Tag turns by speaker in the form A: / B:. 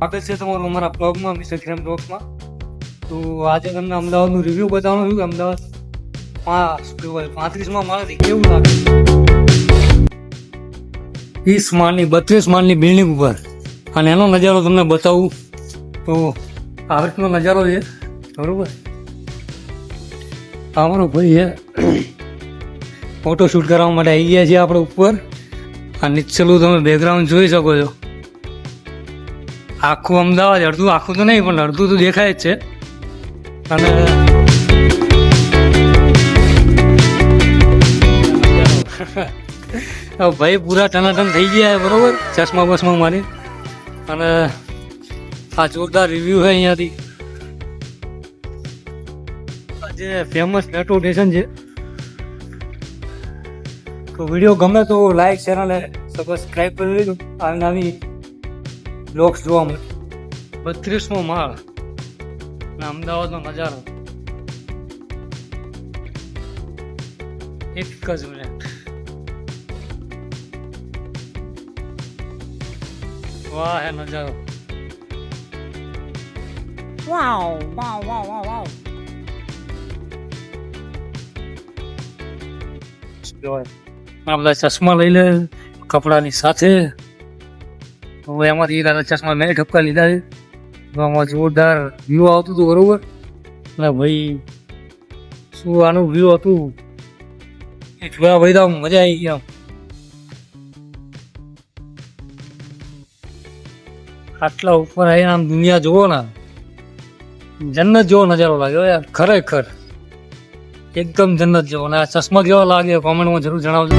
A: સ્વાગત છે તમારું અમારા બ્લોગમાં મિસ્ટર ક્રેમ બ્લોગ્સમાં. તો આજે તમને અમદાવાદનું રિવ્યૂ બતાવવાનું છું કે અમદાવાદ 35માં માળથી કેવું લાગે. 30 માળની 32 માળની બિલ્ડિંગ ઉપર અને એનો નજારો તમને બતાવું તો આ રીતનો નજારો છે. બરોબર, અમારો ભાઈ છે ફોટો શૂટ કરવા માટે આવી ગયા છીએ આપણે ઉપર. આ નીચેલું તમે બેકગ્રાઉન્ડ જોઈ શકો છો. આખું અમદાવાદ, અડધું આખું તો નહીં પણ અડધું તો દેખાય જ છે. અને ભાઈ પૂરા ટનાટન થઈ ગયા છે. બરોબર, ચશ્મા બસમાં મારી. અને આ જોરદાર રિવ્યૂ છે અહીંયાથી. જે ફેમસ મેટ્રો સ્ટેશન છે. તો વિડીયો ગમે તો લાઈક ચેનલ સબસ્ક્રાઈબ કરી લેજો. આવી નવી બ્લોગ્સ જોવા મળે. 32મો માળ અને અમદાવાદનો નજારો એક જ મિનિટ. વાહ હે નજારો. વાવ વાવ વાવ વાવ વાવ. આ બધા ચશ્મા લઈ લે કપડાની સાથે. હવે એમાંથી દાદા ચશ્મા મેં ઠપકા લીધા છે. તો આમાં જોરદાર વ્યૂ આવતું હતું. બરોબર, એટલે ભાઈ શું આનું વ્યૂ હતું એ જોયા ભાઈ તો મજા આવી ગઈ. આટલા ઉપર આવીને આમ દુનિયા જોવો ને, જન્નત જેવો નજારો લાગ્યો યાર. ખરેખર એકદમ જન્નત જેવો. અને આ ચશ્મા કેવા લાગે કોમેન્ટમાં જરૂર જણાવજો.